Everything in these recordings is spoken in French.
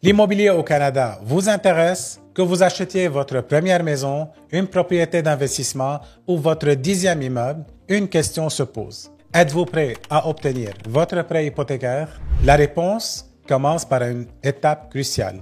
L'immobilier au Canada vous intéresse? Que vous achetiez votre première maison, une propriété d'investissement ou votre 10e immeuble, une question se pose. Êtes-vous prêt à obtenir votre prêt hypothécaire? La réponse commence par une étape cruciale,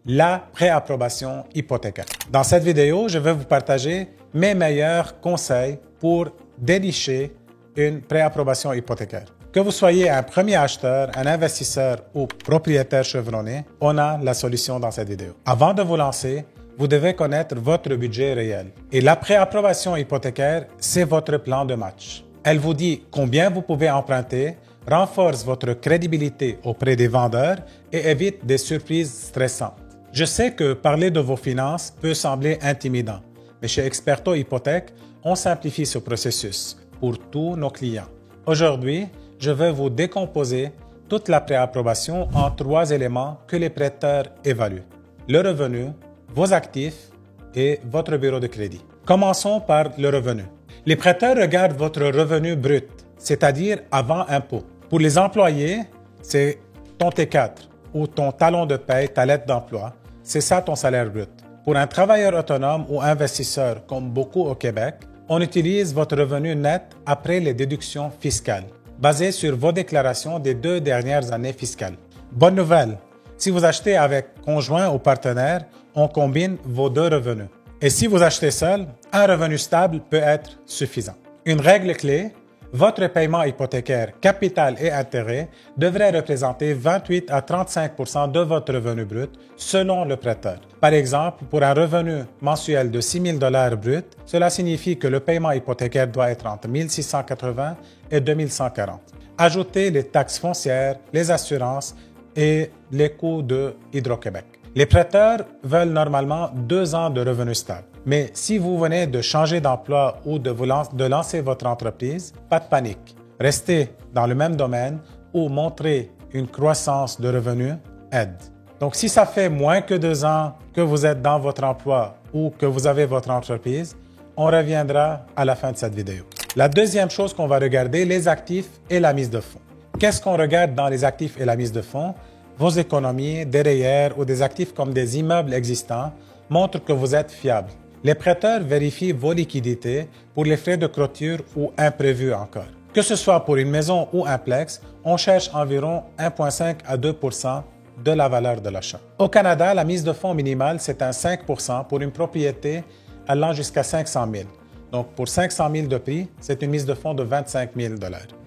la préapprobation hypothécaire. Dans cette vidéo, je vais vous partager mes meilleurs conseils pour dénicher une préapprobation hypothécaire. Que vous soyez un premier acheteur, un investisseur ou propriétaire chevronné, on a la solution dans cette vidéo. Avant de vous lancer, vous devez connaître votre budget réel. Et la préapprobation hypothécaire, c'est votre plan de match. Elle vous dit combien vous pouvez emprunter, renforce votre crédibilité auprès des vendeurs et évite des surprises stressantes. Je sais que parler de vos finances peut sembler intimidant, mais chez Experto Hypothèque, on simplifie ce processus pour tous nos clients. Aujourd'hui, je vais vous décomposer toute la préapprobation en 3 éléments que les prêteurs évaluent. Le revenu, vos actifs et votre bureau de crédit. Commençons par le revenu. Les prêteurs regardent votre revenu brut, c'est-à-dire avant impôt. Pour les employés, c'est ton T4 ou ton talon de paie, ta lettre d'emploi. C'est ça ton salaire brut. Pour un travailleur autonome ou investisseur, comme beaucoup au Québec, on utilise votre revenu net après les déductions fiscales, basé sur vos déclarations des 2 dernières années fiscales. Bonne nouvelle, si vous achetez avec conjoint ou partenaire, on combine vos 2 revenus. Et si vous achetez seul, un revenu stable peut être suffisant. Une règle clé, votre paiement hypothécaire, capital et intérêt devrait représenter 28 à 35 % de votre revenu brut selon le prêteur. Par exemple, pour un revenu mensuel de 6 000 $ brut, cela signifie que le paiement hypothécaire doit être entre 1 680 et 2 140. Ajoutez les taxes foncières, les assurances et les coûts de Hydro-Québec. Les prêteurs veulent normalement 2 ans de revenus stables. Mais si vous venez de changer d'emploi ou de lancer votre entreprise, pas de panique. Restez dans le même domaine ou montrer une croissance de revenus aide. Donc, si ça fait moins que 2 ans que vous êtes dans votre emploi ou que vous avez votre entreprise, on reviendra à la fin de cette vidéo. La deuxième chose qu'on va regarder, les actifs et la mise de fonds. Qu'est-ce qu'on regarde dans les actifs et la mise de fonds? Vos économies, des REER ou des actifs comme des immeubles existants montrent que vous êtes fiable. Les prêteurs vérifient vos liquidités pour les frais de clôture ou imprévus encore. Que ce soit pour une maison ou un plex, on cherche environ 1,5 à 2 % de la valeur de l'achat. Au Canada, la mise de fonds minimale, c'est un 5 % pour une propriété allant jusqu'à 500 000. Donc, pour 500 000 de prix, c'est une mise de fonds de 25 000 $.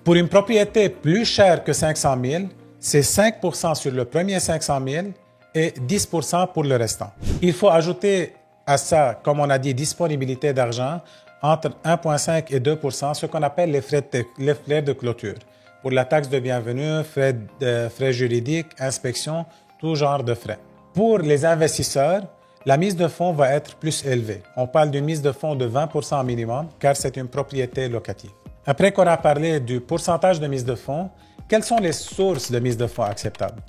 Pour une propriété plus chère que 500 000, c'est 5 % sur le premier 500 000 et 10 % pour le restant. Il faut ajouter à ça, comme on a dit, disponibilité d'argent entre 1,5 et 2 %, ce qu'on appelle les frais de clôture. Pour la taxe de bienvenue, frais juridiques, inspection, tout genre de frais. Pour les investisseurs, la mise de fonds va être plus élevée. On parle d'une mise de fonds de 20 % minimum, car c'est une propriété locative. Après qu'on a parlé du pourcentage de mise de fonds, quelles sont les sources de mise de fonds acceptables?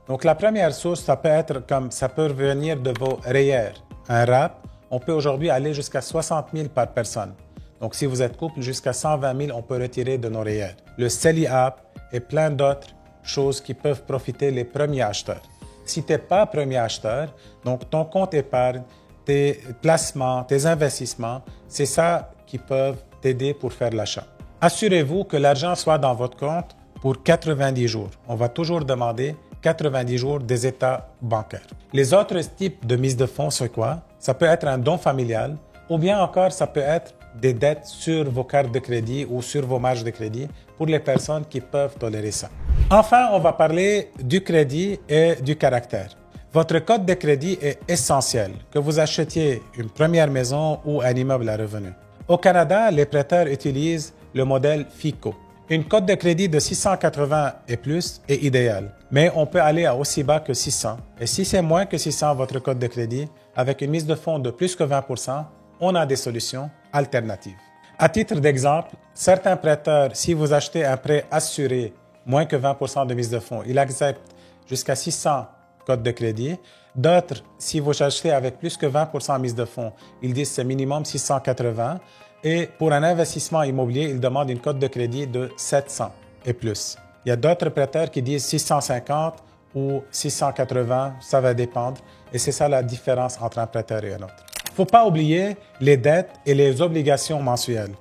Donc, la première source, ça peut venir de vos REER. Un RAP, on peut aujourd'hui aller jusqu'à 60 000 par personne. Donc, si vous êtes couple, jusqu'à 120 000, on peut retirer de nos REER. Le CELI-App et plein d'autres choses qui peuvent profiter les premiers acheteurs. Si tu n'es pas premier acheteur, donc ton compte épargne, tes placements, tes investissements, c'est ça qui peuvent t'aider pour faire l'achat. Assurez-vous que l'argent soit dans votre compte pour 90 jours. On va toujours demander 90 jours des états bancaires. Les autres types de mise de fonds, c'est quoi? Ça peut être un don familial ou bien encore ça peut être des dettes sur vos cartes de crédit ou sur vos marges de crédit pour les personnes qui peuvent tolérer ça. Enfin, on va parler du crédit et du caractère. Votre code de crédit est essentiel, que vous achetiez une première maison ou un immeuble à revenu. Au Canada, les prêteurs utilisent le modèle FICO. Une cote de crédit de 680 et plus est idéale, mais on peut aller à aussi bas que 600. Et si c'est moins que 600 votre cote de crédit, avec une mise de fonds de plus que 20 %, on a des solutions alternatives. À titre d'exemple, certains prêteurs, si vous achetez un prêt assuré, moins que 20 % de mise de fonds, ils acceptent jusqu'à 600 cotes de crédit. D'autres, si vous achetez avec plus que 20 % mise de fonds, ils disent c'est minimum 680. Et pour un investissement immobilier, ils demandent une cote de crédit de 700 et plus. Il y a d'autres prêteurs qui disent 650 ou 680, ça va dépendre. Et c'est ça la différence entre un prêteur et un autre. Il ne faut pas oublier les dettes et les obligations mensuelles.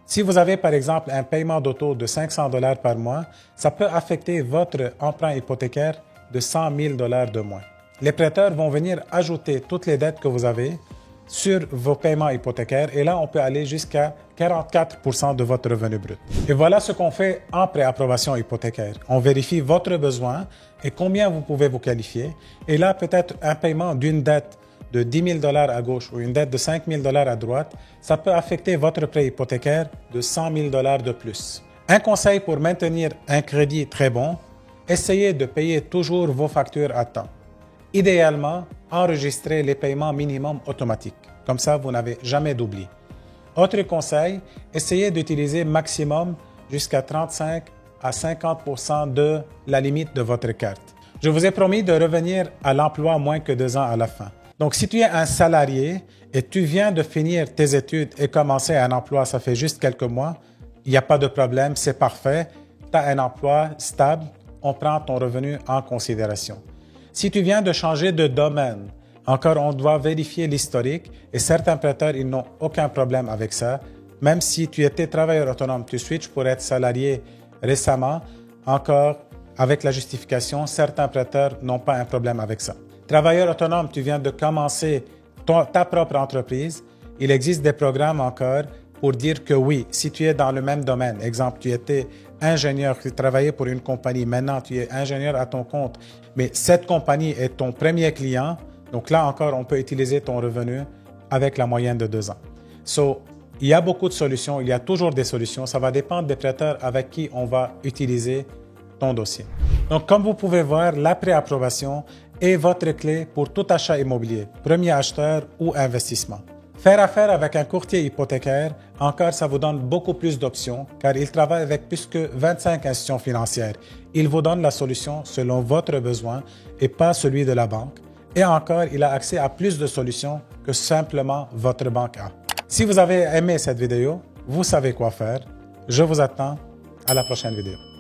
Si vous avez par exemple un paiement d'auto de 500 $ par mois, ça peut affecter votre emprunt hypothécaire de 100 000 $ de moins. Les prêteurs vont venir ajouter toutes les dettes que vous avez sur vos paiements hypothécaires et là, on peut aller jusqu'à 44% de votre revenu brut. Et voilà ce qu'on fait en préapprobation hypothécaire. On vérifie votre besoin et combien vous pouvez vous qualifier. Et là, peut-être un paiement d'une dette de 10 000 $ à gauche ou une dette de 5 000 $ à droite, ça peut affecter votre prêt hypothécaire de 100 000 $ de plus. Un conseil pour maintenir un crédit très bon, essayez de payer toujours vos factures à temps. Idéalement, enregistrez les paiements minimum automatiques. Comme ça, vous n'avez jamais d'oubli. Autre conseil, essayez d'utiliser maximum jusqu'à 35 à 50% de la limite de votre carte. Je vous ai promis de revenir à l'emploi moins que 2 ans à la fin. Donc, si tu es un salarié et tu viens de finir tes études et commencer un emploi, ça fait juste quelques mois, il n'y a pas de problème, c'est parfait. Tu as un emploi stable, on prend ton revenu en considération. Si tu viens de changer de domaine, encore on doit vérifier l'historique et certains prêteurs, ils n'ont aucun problème avec ça. Même si tu étais travailleur autonome, tu switches pour être salarié récemment, encore avec la justification, certains prêteurs n'ont pas un problème avec ça. Travailleur autonome, tu viens de commencer ta propre entreprise, il existe des programmes encore pour dire que oui, si tu es dans le même domaine, exemple, tu étais ingénieur, tu travaillais pour une compagnie, maintenant tu es ingénieur à ton compte, mais cette compagnie est ton premier client, donc là encore, on peut utiliser ton revenu avec la moyenne de 2 ans. Il y a beaucoup de solutions, il y a toujours des solutions, ça va dépendre des prêteurs avec qui on va utiliser ton dossier. Donc, comme vous pouvez voir, la préapprobation est votre clé pour tout achat immobilier, premier acheteur ou investissement. Faire affaire avec un courtier hypothécaire, encore, ça vous donne beaucoup plus d'options car il travaille avec plus que 25 institutions financières. Il vous donne la solution selon votre besoin et pas celui de la banque. Et encore, il a accès à plus de solutions que simplement votre banque a. Si vous avez aimé cette vidéo, vous savez quoi faire. Je vous attends à la prochaine vidéo.